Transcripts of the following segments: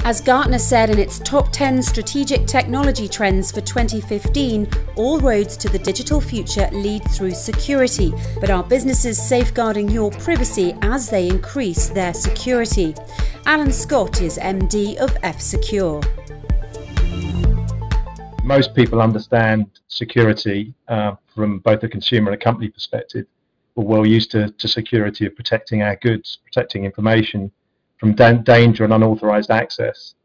As Gartner said in its top 10 strategic technology trends for 2015, all roads to the digital future lead through security. But are businesses safeguarding your privacy as they increase their security? Alan Scott is MD of F-Secure. Most people understand security from both a consumer and a company perspective. We're well used to security of protecting our goods, protecting information from danger and unauthorized access.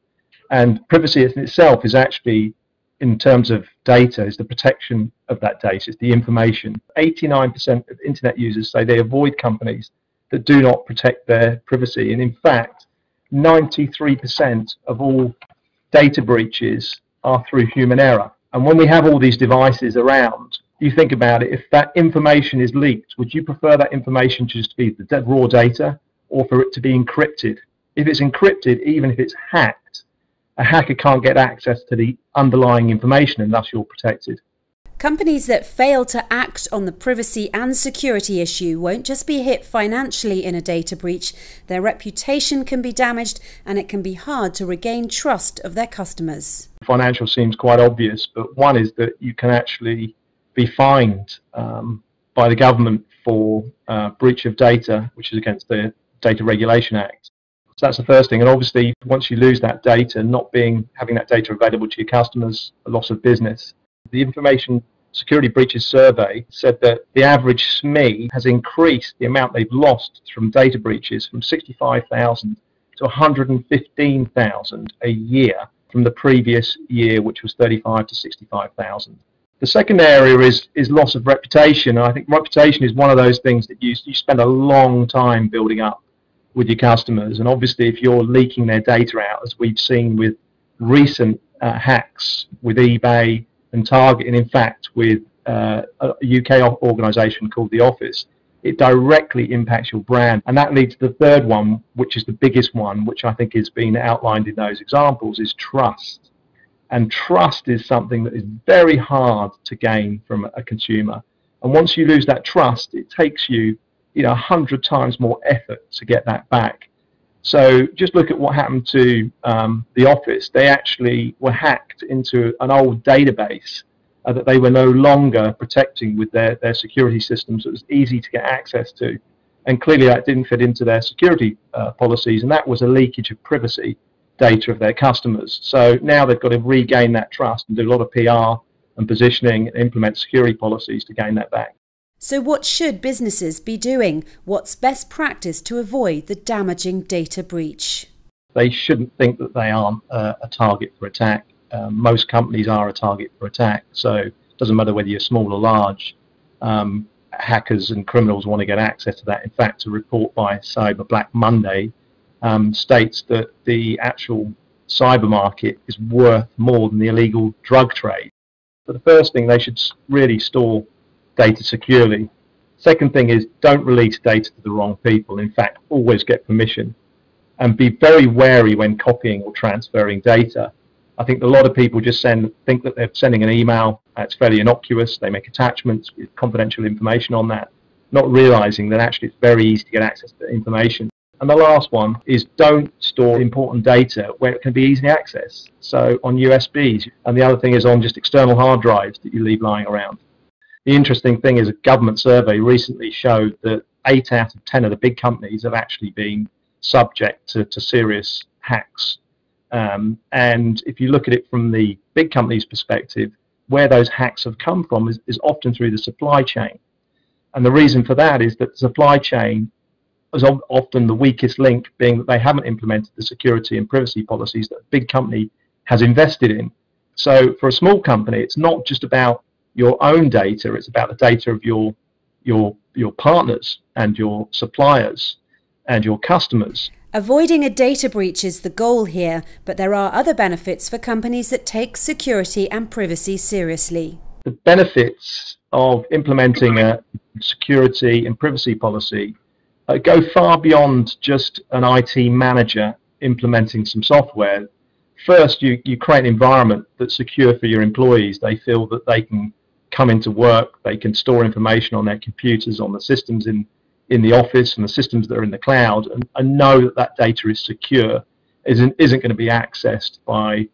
And privacy in itself is actually, in terms of data, is the protection of that data, it's the information. 89% of internet users say they avoid companies that do not protect their privacy. And in fact, 93% of all data breaches are through human error. And when we have all these devices around, you think about it, if that information is leaked, would you prefer that information to just be the raw data or for it to be encrypted? If it's encrypted, even if it's hacked, a hacker can't get access to the underlying information and thus you're protected. Companies that fail to act on the privacy and security issue won't just be hit financially in a data breach, their reputation can be damaged and it can be hard to regain trust of their customers. Financial seems quite obvious, but one is that you can actually be fined by the government for breach of data, which is against the Data Regulation Act. So that's the first thing. And obviously, once you lose that data, having that data available to your customers, a loss of business. The Information Security Breaches Survey said that the average SME has increased the amount they've lost from data breaches from 65,000 to 115,000 a year from the previous year, which was 35 to 65,000. The second area is loss of reputation. And I think reputation is one of those things that you spend a long time building up with your customers. And obviously, if you're leaking their data out, as we've seen with recent hacks with eBay and Target, and in fact with a UK organisation called The Office, it directly impacts your brand. And that leads to the third one, which is the biggest one, which I think has been outlined in those examples, is trust. And trust is something that is very hard to gain from a consumer. And once you lose that trust, it takes you 100 times more effort to get that back. So just look at what happened to The Office. They actually were hacked into an old database that they were no longer protecting with their security systems. So it was easy to get access to. And clearly that didn't fit into their security policies, and that was a leakage of privacy data of their customers. So now they've got to regain that trust and do a lot of PR and positioning and implement security policies to gain that back. So what should businesses be doing? What's best practice to avoid the damaging data breach? They shouldn't think that they aren't a target for attack. Most companies are a target for attack, so it doesn't matter whether you're small or large. Hackers and criminals want to get access to that. In fact, a report by Cyber Black Monday states that the actual cyber market is worth more than the illegal drug trade. So the first thing, they should really store data securely. Second thing is, don't release data to the wrong people. In fact, always get permission, and be very wary when copying or transferring data. I think a lot of people just think that they're sending an email. It's fairly innocuous. They make attachments with confidential information on that, not realizing that actually it's very easy to get access to information. And the last one is, don't store important data where it can be easily accessed. So on USBs, and the other thing is on just external hard drives that you leave lying around. The interesting thing is, a government survey recently showed that 8 out of 10 of the big companies have actually been subject to serious hacks. And if you look at it from the big companies' perspective, where those hacks have come from is often through the supply chain. And the reason for that is that the supply chain is often the weakest link, being that they haven't implemented the security and privacy policies that a big company has invested in. So for a small company, it's not just about your own data, it's about the data of your partners and your suppliers and your customers. Avoiding a data breach is the goal here, but there are other benefits for companies that take security and privacy seriously. The benefits of implementing a security and privacy policy go far beyond just an IT manager implementing some software. First, you create an environment that's secure for your employees. They feel that they can come into work, they can store information on their computers, on the systems in the office and the systems that are in the cloud, and know that that data is secure. isn't going to be accessed by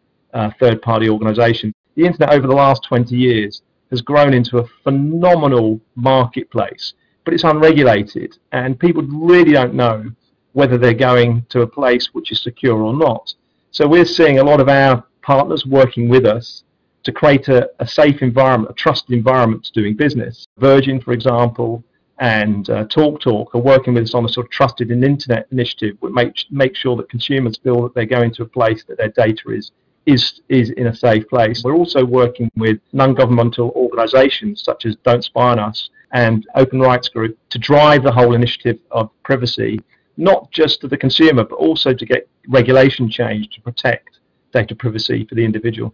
third-party organisations. The internet over the last 20 years has grown into a phenomenal marketplace, but it's unregulated, and people really don't know whether they're going to a place which is secure or not. So we're seeing a lot of our partners working with us to create a safe environment, a trusted environment to doing business. Virgin, for example, and TalkTalk are working with us on a sort of trusted internet initiative which make sure that consumers feel that they're going to a place that their data is in a safe place. We're also working with non-governmental organisations such as Don't Spy on Us and Open Rights Group to drive the whole initiative of privacy, not just to the consumer, but also to get regulation change to protect data privacy for the individual.